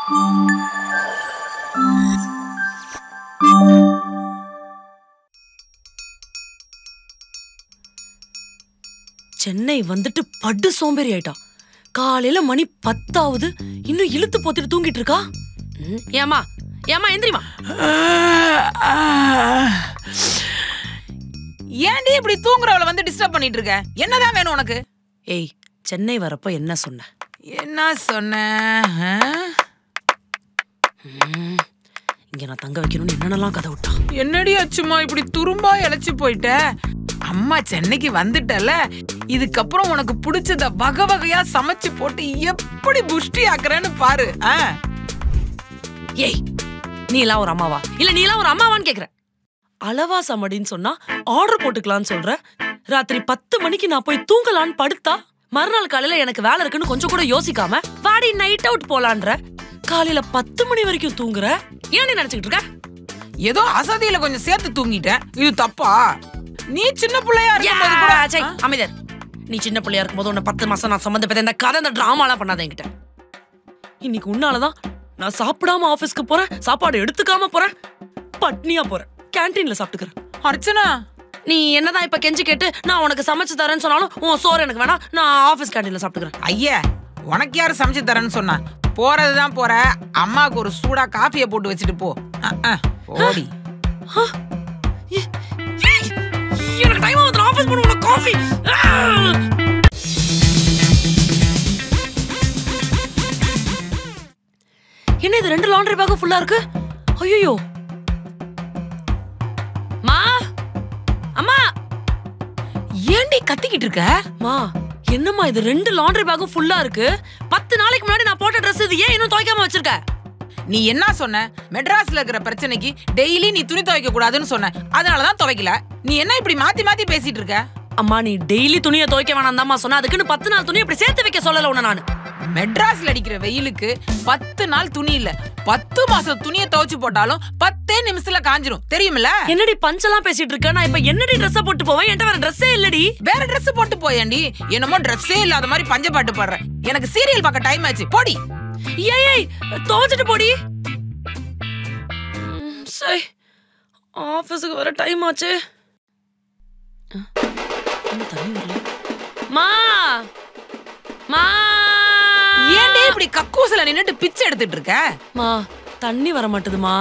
சென்னை வந்துட்டு படு சோம்பேறி ஆயிட்டா. காலையில மணி 10 இன்னும் இழுத்து போத்திட்டு தூங்கிட்டு இருக்கா. ஏமா ஏமா எந்திரிமா. ஏன்டி இப்படி தூங்குறவள வந்து டிஸ்டர்ப் பண்ணிட்டு இருக்க? என்னதான் வேணும் உனக்கு? ஏய், சென்னை வரப்ப என்ன சொன்ன? என்ன சொன்ன? இங்க நான் தங்க வைக்கணும்னு என்னென்னலாம் கதை விட்டா. என்னடி அச்சுமா இப்படி துரும்பா இழைச்சு போயிட்ட? அம்மா சென்னைக்கு வந்துட்டல, இதுக்கப்புறம் உனக்கு பிடிச்சத வகை வகையா சமைச்சு போட்டு எப்படி புஷ்டி ஆக்குறேன்னு பாரு. ஏய், நீ எல்லாம் ஒரு அம்மாவா? இல்ல நீ எல்லாம் ஒரு அம்மாவான்னு கேக்குற. அளவா சமடின்னு சொன்னா ஆர்டர் போட்டுக்கலான்னு சொல்ற. ராத்திரி 10 மணிக்கு நான் போய் தூங்கலான்னு படுத்தா மறுநாள் காலையில எனக்கு வேலை இருக்குன்னு கொஞ்சம் கூட யோசிக்காம வாடி நைட் அவுட் போலான்ற. காலையில 10 மணி வரைக்கும் தூங்குற. ஏன் நீ நினைச்சுக்கிட்டு இருக்க? ஏதோ அசதியில கொஞ்சம் சேர்த்து தூங்கிட்டேன், இது தப்பா? நீ சின்ன பிள்ளையா இருக்கும்போது கூட அமைதர், நீ சின்ன பிள்ளையா இருக்கும்போது உன்னை 10 மாசம் நான் சம்பந்தப்பட்ட இந்த கதை இந்த டிராமாலாம் பண்ணாத என்கிட்ட. இன்னைக்கு உன்னாலதான் நான் சாப்பிடாம ஆபீஸ்க்கு போறேன், சாப்பாடு எடுத்துக்காம போறேன், பட்னியா போறேன், கேன்டீன்ல சாப்பிட்டுக்கிறேன். அர்ச்சனா, நீ என்னதான் இப்ப கெஞ்சி கேட்டு நான் உனக்கு சமைச்சு தரேன்னு சொன்னாலும் உன் சோறு எனக்கு வேணாம், நான் ஆபீஸ் கேன்டீன்ல சாப்பிட்டுக்கிறேன். ஐயா, உனக்கு யாரு சமைச்சு தரேன்னு சொன்னா? போறதுதான் போற, அம்மாவுக்கு ஒரு சூடா காஃபியை போட்டு வச்சுட்டு போ. ஓடி. எனக்கு டைம் ஆகுது, ஆபீஸ் போற உனக்கு காஃபி. என்ன இது 2 லாண்டரி பேக் ஃபுல்லா இருக்கு? ஐயோ மா, அம்மா, ஏண்டி கத்திக்கிட்டு இருக்க? மா என்னம்மா இது 2 லாண்டரி பேக் ஃபுல்லா இருக்கு? 10 நாளைக்கு முன்னாடி நான் போட்ட ட்ரெஸ் இது, ஏன் இன்னும் துவைக்காம வச்சிருக்க? நீ என்ன சொன்ன? மெட்ராஸ்ல இருக்கிற பிரச்சனைக்கு டெய்லி நீ துணி துவைக்க கூடாதுன்னு சொன்ன, அதனாலதான் துவைக்கல. நீ என்ன இப்படி மாத்தி மாத்தி பேசிட்டு இருக்க? அம்மா, நீ டெய்லி துணியை துவைக்க வேணாம் தான்மா சொன்ன, அதுக்குன்னு 10 நாள் துணி இப்படி சேர்த்து வைக்க சொல்லல உன்ன நானு. மெட்ராஸ்ல அடிக்கிற வெயிலுக்கு 10 நாள் துணி இல்ல, 10 மாசம் துணியை துவைச்சு போட்டாலும் 10 நிமிஷத்துல காஞ்சிரும், தெரியுமில்ல? என்னடி பஞ்செல்லாம் பேசிட்டு இருக்க? நான் இப்ப என்னடி ட்ரெஸ் போட்டு போவேன்? என்கிட்ட வேற ட்ரெஸ்ஸே இல்லடி. வேற ட்ரெஸ் போட்டு போயேண்டி. என்னமோ ட்ரெஸ்ஸே இல்லாத மாதிரி பஞ்ச பாட்டு பாடுற. எனக்கு சீரியல் பார்க்க டைம் ஆச்சு, போடி. ஏய், துவைச்சிட்டு போடி. சரி, ஆபீஸ்க்கு வர டைம் ஆச்சு. மா மா, ஏன்டே இப்படி கக்கூசல நின்னுட்டு பிச்சை எடுத்துட்டு இருக்க? மா, தண்ணி வர மாட்டேதுமா.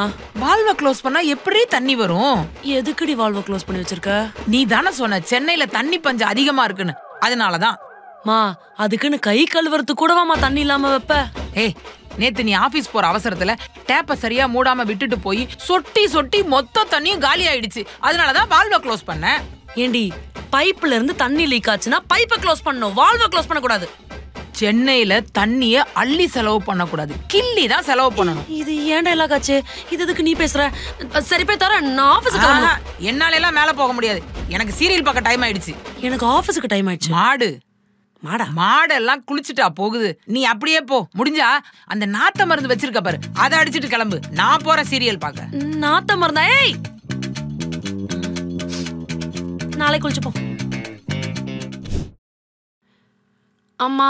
வால்வ க்ளோஸ் பண்ணா எப்படி தண்ணி வரும்? எதுக்குடி வால்வ க்ளோஸ் பண்ணி வச்சிருக்க? நீ தானே சொன்ன சென்னையில தண்ணி பஞ்சம் அதிகமா இருக்குன்னு, அதனாலதான். மா, அதுக்குன்னு கை கழுவுறதுக்கு கூடவாமா தண்ணி இல்லாம வைப்ப? ஏய், நேத்து நீ ஆபீஸ் போற அவசரத்துல டேப்ப சரியா மூடாம விட்டுட்டு போய் சொட்டி சொட்டி மொத்த தண்ணியும் காலி ஆயிடுச்சு, அதனாலதான் வால்வ க்ளோஸ் பண்ண. ஏண்டி, பைப்ல இருந்து தண்ணி லீக் ஆச்சுன்னா பைப்பை க்ளோஸ் பண்ணணும், வால்வ க்ளோஸ் பண்ண கூடாது. சென்னையில தண்ணிய அள்ளி செலவு பண்ண கூடாது, கிள்ளி தான் செலவு பண்ணணும். இது ஏன்டா எல்லாம் காச்சு? இது எதுக்கு நீ பேசுற? சரி போய் தர, நான் ஆபீஸ்க்கு வரணும். என்னால எல்லாம் மேல போக முடியாது, எனக்கு சீரியல் பார்க்க டைம் ஆயிடுச்சு. எனக்கு ஆபீஸ்க்கு டைம் ஆயிடுச்சு. மாடெல்லாம் குளிச்சுட்டா போகுது, நீ அப்படியே போ. முடிஞ்சா அந்த நாத்த மருந்து வச்சிருக்க பாரு, அதை அடிச்சிட்டு கிளம்பு, நான் போற சீரியல் பார்க்க. நாத்த மருந்தா? ஏய், நாளை குளிச்சுப்போம். அம்மா,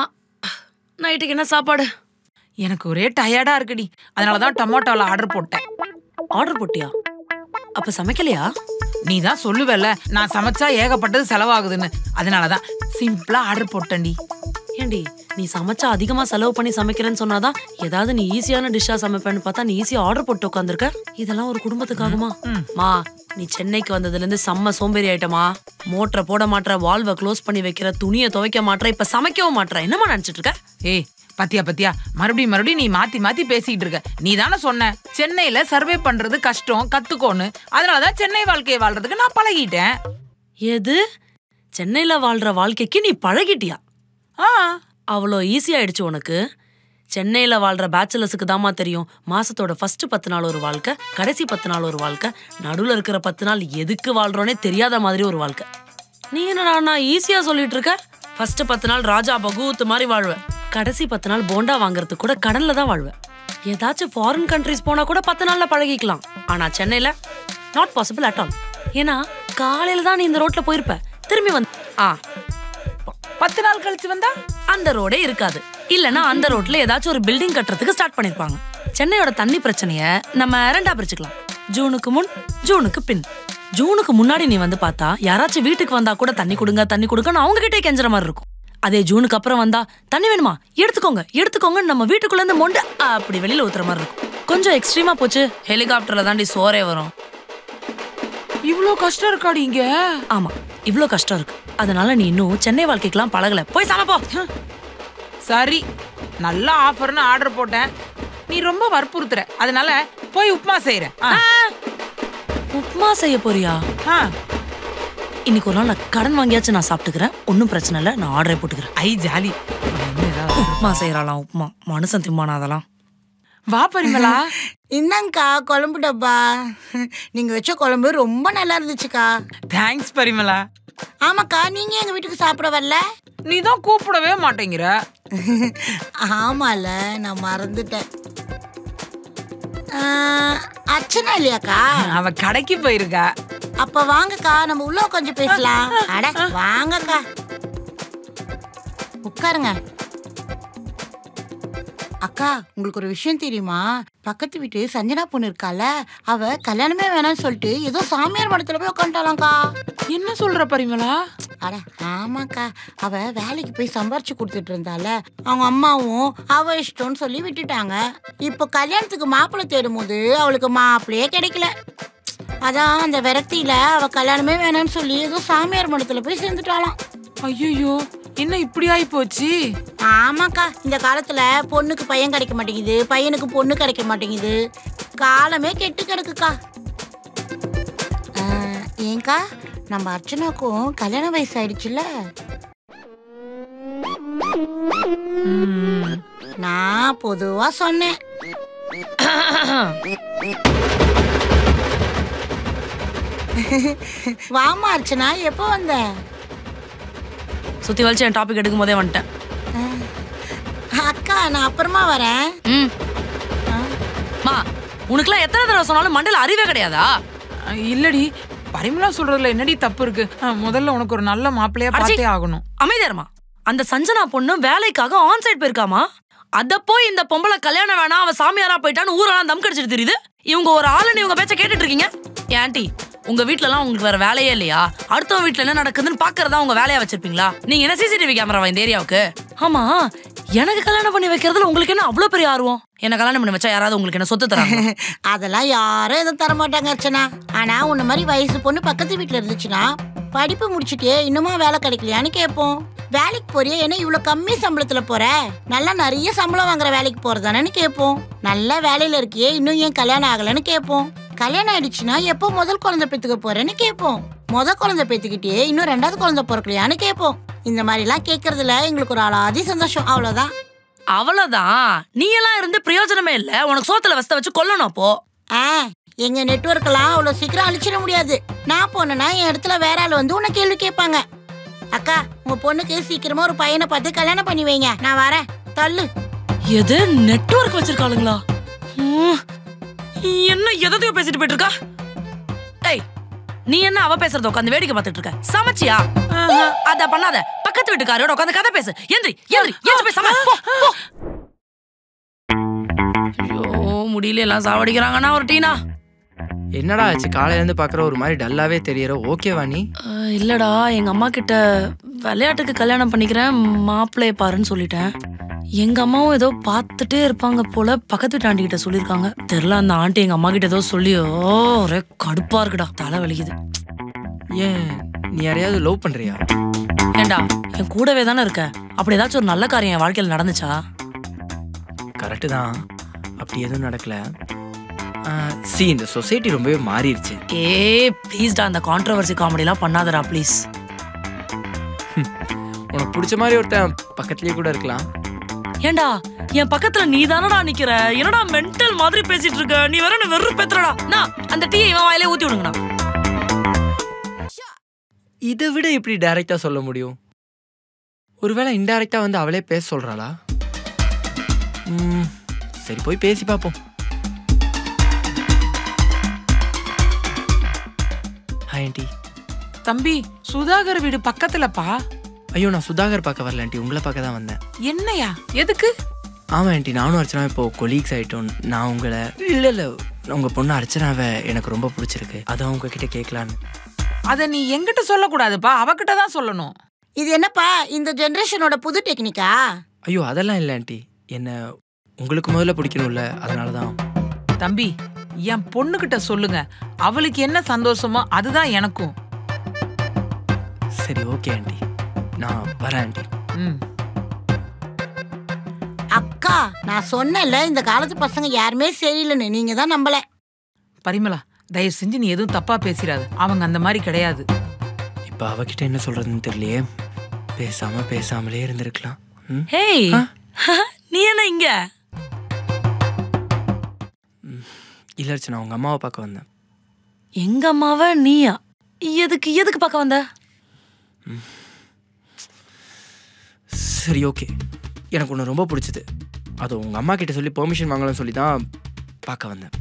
நைட்டுக்கு என்ன சாப்பாடு? எனக்கு ஒரே டயர்டா இருக்குடி, அதனாலதான் டொமேட்டோல ஆர்டர் போட்டேன். ஆர்டர் போட்டியா? அப்ப சமைக்கலையா? நீ தான் சொல்லுவல நான் சமைச்சா ஏகப்பட்டது செலவாகுதுன்னு, அதனாலதான் சிம்பிளா ஆர்டர் போட்டேன்டி. ஏண்டி, நீ சமைச்சா அதிகமா செலவு பண்ணி சமைக்கிறேன்னு சொன்னாதான் ஏதாவது நீ ஈஸியான டிஷ்ஷா சமைப்பேன்னு பார்த்தா நீ ஈஸியா ஆர்டர் போட்டு உட்காந்துருக்க. இதெல்லாம் ஒரு குடும்பத்துக்காகுமா? மா, நீ சென்னைக்கு வந்ததுல இருந்து செம்ம சோம்பேறி ஆயிட்டமா. மோட்டரை போட மாட்டற, வால்வை க்ளோஸ் பண்ணி வைக்கிற, துணியை துவைக்க மாட்டற, இப்ப சமைக்கவும் மாட்டற. என்னமா நினைச்சிட்டு இருக்க? ஏய், பத்தியா மறுபடியும் நீ மாத்தி மாத்தி பேசிட்டு இருக்க. நீ தானே சொன்ன சென்னையில சர்வே பண்றது கஷ்டம், கத்துக்கோன்னு, அதனாலதான் சென்னை வாழ்க்கையை வாழ்றதுக்கு நான் பழகிட்டேன். எது? சென்னையில வாழ்ற வாழ்க்கைக்கு நீ பழகிட்டியா? அவ்வளோ ஈஸி ஆயிடுச்சு உனக்கு? சென்னையில வாழ்ற பேச்சுலர்ஸுக்கு தாமா தெரியும் மாசத்தோட ஃபர்ஸ்ட் 10 நாள் ஒரு வாழ்க்கை, கடைசி 10 நாள் ஒரு வாழ்க்கை, நடுவுல இருக்கிற 10 நாள் எதுக்கு வாழ்றோன்னே தெரியாத மாதிரி ஒரு வாழ்க்கை. நீ என்னடா நான் ஈஸியா சொல்லிட்டு இருக்க? ஃபர்ஸ்ட் 10 நாள் ராஜா பகூத் மாதிரி வாழ்வேன், கடைசி 10 நாள் போண்டா வாங்குறதுக்கு கூட கடன்ல தான் வாழ்வேன். ஏதாச்சும் ஃபாரின் கண்ட்ரிஸ் போனா கூட 10 நாள்ல பழகிக்கலாம். ஆனா சென்னையில நாட் பாசிபிள் அட் ஆல். ஏன்னா காலையில தான் நீ இந்த ரோட்ல போயிருப்ப, திரும்பி வந்து 10 நாள் கழிச்சு வந்தா அந்த ரோடே இருக்காது. இல்லனா அந்த ரோட்ல ஏதாச்சும் ஒரு பில்டிங் கட்டுறதுக்கு ஸ்டார்ட் பண்ணிருப்பாங்க. சென்னையோட தண்ணி பிரச்சனைய நம்ம ரெண்டா பிரிச்சுக்கலாம். ஜூனுக்கு முன், ஜூனுக்கு பின். ஜூனுக்கு முன்னாடி நீ வந்து பார்த்தா யாராச்சும் வீட்டுக்கு வந்தா கூட தண்ணி கொடுங்கன்னு அவங்க கிட்டே கெஞ்சற மாதிரி இருக்கும். அதே ஜூனுக்கு அப்புறம் வந்தா தண்ணி வேணுமா எடுத்துக்கோங்க நம்ம வீட்டுக்குள்ள இருந்து மொண்ட அப்படி வெளியில ஊத்துற மாதிரி இருக்கும். கொஞ்சம் எக்ஸ்ட்ரீமா போச்சு ஹெலிகாப்டர்ல தாண்டி சோரே வரும். இவ்ளோ கஷ்டம் இருக்காடி இங்க? ஆமா, இவ்ளோ கஷ்டம் இருக்கு. அதனால நீ இன்னும் சென்னை வாழ்க்கைக்கெல்லாம் பழகல. போய் சமைப்போ. சரி, நல்ல ஆஃபர்னு ஆர்டர் போட்டேன். நீ ரொம்ப வற்புறுத்துற, அதனால போய் உப்புமா செய்யறேன். உப்புமா செய்ய போறியா? இன்னைக்கு ஒரு நாள் நான் கடன் வாங்கியாச்சு நான் சாப்பிட்டுக்கிறேன். ஒன்னும் பிரச்சனை இல்ல, நான் ஆர்டரே போட்டுக்கிறேன். ஐ ஜாலி. உப்புமா செய்யறாளாம். உப்புமா மனுஷன் திம்மானா அதெல்லாம். வா பரிமளா. இந்தாங்கக்கா குழம்பு டப்பா. நீங்க வச்ச குழம்பு ரொம்ப நல்லா இருந்துச்சுக்கா. தேங்க்ஸ் பரிமளா. ஆமாக்கா, நீங்க எங்க வீட்டுக்கு சாப்பிட வரல? நீ தான் கூப்பிடவே மாட்டேங்கிற. ஆமால, நான் மறந்துட்டேன். அர்ச்சனா இல்லையாக்கா? அவ கடைக்கு போயிருக்கா. அப்ப வாங்கக்கா, நம்ம உள்ள கொஞ்சம் பேசலாம். அட வாங்கக்கா, உட்காருங்க. அக்கா, உங்களுக்கு ஒரு விஷயம் தெரியுமா? பக்கத்து வீட்டு சஞ்சனா பொண்ணு இருக்கால, அவ கல்யாணமே வேணாம்னு சொல்லிட்டு ஏதோ சாமியார் மடத்துல போய் உட்காந்துட்டாளாம்க்கா. என்ன சொல்ற பரிமளா? அட ஆமாக்கா, அவ வேலைக்கு போய் சம்பாரிச்சு கொடுத்துட்டு இருந்தால, அவங்க அம்மாவும் அவ இஷ்டம்னு சொல்லி விட்டுட்டாங்க. இப்போ கல்யாணத்துக்கு மாப்பிள்ளை தேடும் போது அவளுக்கு மாப்பிள்ளையே கிடைக்கல. அதான் அந்த விரக்தியில அவ கல்யாணமே வேணாம்னு சொல்லி ஏதோ சாமியார் மடத்துல போய் சேர்ந்துட்டாளாம். ஐயோ, என்ன இப்படி ஆயி போச்சு? ஆமாக்கா, இந்த காலத்துல பொண்ணுக்கு பையன் கிடைக்க மாட்டேங்குது, பையனுக்கு பொண்ணு கிடைக்க மாட்டேங்குது. காலமே கெட்டு கிடக்குக்கா. ஏங்கா, நம்ம அர்ச்சனாக்கும் கல்யாண வயசு ஆயிடுச்சுல்ல? நான் பொதுவா சொன்னேன். வாமா அர்ச்சனா, எப்போ வந்த? சுத்தி வலிச்சு என் டாபிக் எடுக்கும் போதே வந்துட்டேன். அக்கா, நான் அப்புறமா வரேன். மா, உனக்குலாம் எத்தனை தடவை சொன்னாலும் மண்டையில அறிவே கிடையாதா? இல்லடி, பரிமளா சொல்றதுல என்னடி தப்பு இருக்கு? முதல்ல உனக்கு ஒரு நல்ல மாப்பிள்ளையா பார்த்தே ஆகணும். அமைதியாரமா. அந்த சஞ்சனா பொண்ணு வேலைக்காக ஆன் சைட் போயிருக்காமா. அத போய் இந்த பொம்பளை கல்யாணம் வேணாம், அவ சாமியாரா போயிட்டான்னு ஊரெல்லாம் தம் கடிச்சிட்டு தெரியுது. இவங்க ஒரு ஆளுன்னு இவங்க பேச்ச கேட்டுட்டு இருக்கீங்க. ஆண்டி, உங்க வீட்ல எல்லாம் உங்களுக்கு வேற வேலையே இல்லையா? அடுத்தவங்க வீட்ல என்ன நடக்குதுன்னு பாக்குறதா உங்க வேலையா வச்சிருப்பீங்களா? நீங்க என்ன சிசிடிவி கேமராவா இந்த ஏரியாவுக்கு? ஆமா, எனக்கு கல்யாணம் பண்ணி வைக்கிறதுல உங்களுக்கு என்ன அவ்வளவு பெரிய ஆர்வம்? என்ன கல்யாணம் பண்ணி வச்சா யாராவது உங்களுக்கு என்ன சொத்து தராங்க? அதெல்லாம் யாரும் எதுவும் தர மாட்டாங்க அர்ச்சனா. ஆனா உன்ன மாதிரி வயசு பொண்ணு பக்கத்து வீட்டுல இருந்துச்சுன்னா, படிப்பு முடிச்சுட்டே இன்னுமா வேலை கிடைக்கலையான்னு கேட்போம். வேலைக்கு போறியா, என்ன இவ்வளவு கம்மி சம்பளத்துல போற? நல்லா நிறைய சம்பளம் வாங்குற வேலைக்கு போறதானு கேட்போம். நல்ல வேலையில இருக்கியே, இன்னும் ஏன் கல்யாணம் ஆகலன்னு கேட்போம். கல்யாணம் ஆயிடுச்சுன்னா எப்போ முதல் குழந்தை பெத்துக்க போறேன்னு கேட்போம். குழந்தை பெத்துக்கிட்டே இன்னும் ரெண்டாவது குழந்தை பிறக்கலையான்னு கேட்போம். இந்த மாதிரி எல்லாம் கேட்கறதுல எங்களுக்கு ஒரு ஆளாதி சந்தோஷம். அவ்வளவுதான். அவ்வளவுதான். நீ எல்லாம் இருந்து பிரயோஜனமே இல்ல. உனக்கு சோத்துல வஸ்த வச்சு கொல்லணும். அப்போ எங்க நெட்வொர்க் எல்லாம் அவ்வளவு சீக்கிரம் அழிச்சிட முடியாது. நான் போனேன்னா என் இடத்துல வேற ஆள் வந்து உன்னை கேள்வி கேட்பாங்க. அக்கா, உங்க பொண்ணுக்கு சீக்கிரமா ஒரு பையனை பார்த்து கல்யாணம் பண்ணி வைங்க. நான் வரேன். தள்ளு. எது நெட்வொர்க் வச்சிருக்காளுங்களா? என்ன எதையோ பேசிட்டு போயிட்டு இருக்கா? ஏய், நீ என்ன அவ பேசுறத உட்காந்து வேடிக்கை பார்த்துட்டு இருக்க? சமைச்சியா? அத பண்ணாத. பக்கத்து வீட்டுக்காரோட உட்காந்து கதை பேசு. எந்திரி போய் சமை. ஐயோ, முடியல, எல்லாம் சாவடிக்கிறாங்கன்னா ஒரு டீனா. என்னடா ஆச்சு? காலையில இருந்து பாக்குற ஒரு மாதிரி டல்லாவே தெரியற. ஓகேவா நீ? இல்லடா, எங்க அம்மா கிட்ட விளையாட்டுக்கு கல்யாணம் பண்ணிக்கிறேன், மாப்பிள்ளைய பாருன்னு சொல்லிட்டேன். எங்க அம்மாவும் ஏதோ பார்த்துட்டே இருப்பாங்க போல, பக்கத்து வீட்டு ஆண்டி கிட்ட சொல்லியிருக்காங்க. தெரியல, அந்த ஆண்டி எங்க அம்மா கிட்ட ஏதோ சொல்லியோ ஒரே கடுப்பா இருக்குடா, தலை வலிக்குது. ஏன், நீ யாரையாவது லவ் பண்றியா? ஏண்டா, என் கூடவே தானே இருக்க. அப்படி ஏதாச்சும் ஒரு நல்ல காரியம் என் வாழ்க்கையில் நடந்துச்சா? கரெக்டு தான், அப்படி எதுவும் நடக்கல. இந்த சொசைட்டி ரொம்பவே மாறிடுச்சு. ப்ளீஸ்டா, அந்த கான்ட்ரோவர்சி காமெடிலாம் பண்ணாதடா ப்ளீஸ். உனக்கு பிடிச்ச மாதிரி ஒருத்தன் பக்கத்துலயே கூட இருக்கலாம். ஏண்டா, என் பக்கத்துல நீ தானடா நிக்கிற. என்னடா மென்டல் மாதிரி பேசிட்டு இருக்க? நீ வேற வெறும் பேத்துறடா. நான் அந்த டீ இவன் வாயிலே ஊத்தி விடுங்கண்ணா. இதை விட எப்படி டைரக்டா சொல்ல முடியும்? ஒருவேளை இன்டைரக்டா வந்து அவளே பேச சொல்றாளா? சரி, போய் பேசி பாப்போம். தம்பி, சுதாகர் வீடு பக்கத்துலப்பா. ஐயோ நான் சுதாகர் பார்க்க வரல ஆண்டி, உங்களை பார்க்க தான் வந்தேன். என்னையா? எதுக்கு? ஆமாம் ஆண்டி, நானும் அர்ச்சனா இப்போ கொலீக்ஸ் ஆகிட்டோம். நான் உங்களை இல்லை உங்கள் பொண்ணு அர்ச்சனாவை எனக்கு ரொம்ப பிடிச்சிருக்கு, அதான் உங்ககிட்ட கேட்கலான்னு. அதை நீ என்கிட்ட சொல்லக்கூடாதுப்பா, அவகிட்ட தான் சொல்லணும். இது என்னப்பா இந்த ஜெனரேஷனோட புது டெக்னிக்கா? ஐயோ அதெல்லாம் இல்லை ஆண்டி, என்ன உங்களுக்கு முதல்ல பிடிக்கணும்ல, அதனால தான். தம்பி, என் பொண்ணுகிட்ட சொல்லுங்க, அவளுக்கு என்ன சந்தோஷமோ அதுதான் எனக்கும். சரி ஓகே ஆண்டி, நான் வரேன் ஆண்டி. அக்கா நான் சொன்னேன்ல இந்த காலத்து பசங்க யாருமே சரியில்லைன்னு, நீங்க தான் நம்பல. பரிமளா, தயவு செஞ்சு நீ எதுவும் தப்பா பேசிடாது, அவங்க அந்த மாதிரி கிடையாது. இப்போ அவகிட்ட என்ன சொல்றதுன்னு தெரியலையே, பேசாமலே இருந்திருக்கலாம். ஹேய், நீ என்ன இங்க? இல்லை அர்ச்சனா, உங்க அம்மாவை பார்க்க வந்தேன். எங்க அம்மாவை நீயா? எதுக்கு பார்க்க வந்த? சரி ஓகே, எனக்கு ஒன்று ரொம்ப பிடிச்சது, அது உங்கள் அம்மா கிட்ட சொல்லி பெர்மிஷன் வாங்கலாம்னு சொல்லி தான் பார்க்க வந்தேன்.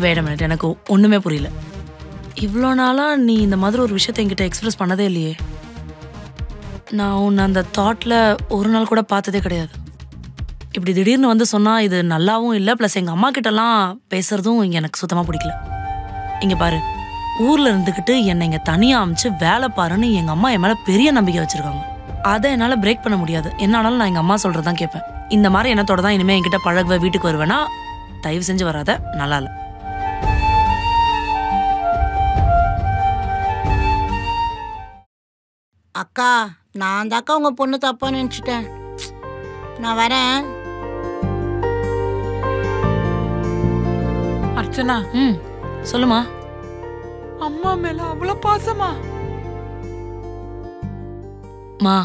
வேட மினிட், எனக்கு ஒன்றுமே புரியல. இவ்வளோ நாளாக நீ இந்த மாதிரி ஒரு விஷயத்தை என்கிட்ட எக்ஸ்பிரஸ் பண்ணதே இல்லையே. நான் உன்னை அந்த தாட்டில் ஒரு நாள் கூட பார்த்ததே கிடையாது. இப்படி திடீர்னு வந்து சொன்னால் இது நல்லாவும் இல்லை, ப்ளஸ் எங்கள் அம்மா கிட்டலாம் பேசுகிறதும் இங்கே எனக்கு சுத்தமாக பிடிக்கல. இங்கே பாரு, ஊரில் இருந்துக்கிட்டு என்னை இங்கே தனியாக அமைச்சு வேலை பாருன்னு எங்கள் அம்மா என் மேலே பெரிய நம்பிக்கை வச்சுருக்காங்க. அதை என்னால் பிரேக் பண்ண முடியாது. என்ன ஆனாலும் நான் எங்கள் அம்மா சொல்கிறது தான் கேட்பேன். இந்த மாதிரி எண்ணத்தோட தான் இனிமேல் என்கிட்ட பழகுவ, வீட்டுக்கு வருவேன்னா தயவு செஞ்சு வராத, நல்லா இல்லை. அக்கா நான் தாக்கா உங்க பொண்ணு தப்பா நினைச்சிட்டேன். நான் வரேன். அர்ச்சனா, சொல்லுமா. அம்மா மேல அவ்வளவு பாசமா? மா,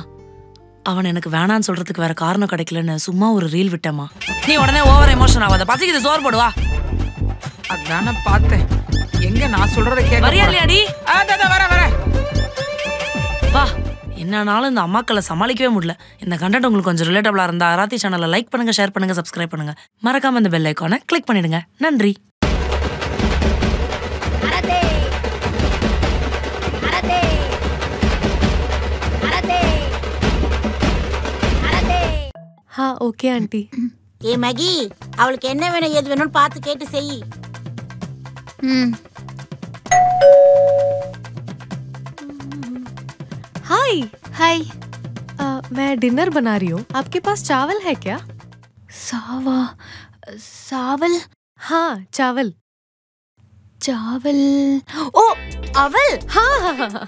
அவன் எனக்கு வேணான்னு சொல்றதுக்கு வேற காரணம் கிடைக்கலன்னு சும்மா ஒரு ரீல் விட்டேம்மா. நீ உடனே ஓவர் எமோஷன் ஆகாத, பசிக்குது சோறு போடுவா. அதான பார்த்தேன், எங்க நான் சொல்றத கேட்க வரியா இல்லையாடி? வர வா. என்னானாலும் இந்த அம்மாக்களை சமாளிக்கவே முடியல. இந்த கண்டென்ட் உங்களுக்கு கொஞ்சம் ரிலேட்டபிளா இருந்தா ஆராத்தி சேனலை லைக் பண்ணுங்க, ஷேர் பண்ணுங்க, சப்ஸ்கிரைப் பண்ணுங்க. மறக்காம இந்த பெல் ஐகானை கிளிக் பண்ணிடுங்க. நன்றி. हाँ ओके आंटी. ஏ மகி, அவளுக்கு என்ன வேணும் ஏது வேணும்னு பார்த்து கேட்டு செய். हाय हाय. मैं डिनर बना रही हूँ, आपके पास चावल है क्या? सावल? हाँ चावल. चावल. ओ अवल. हाँ हाँ हाँ.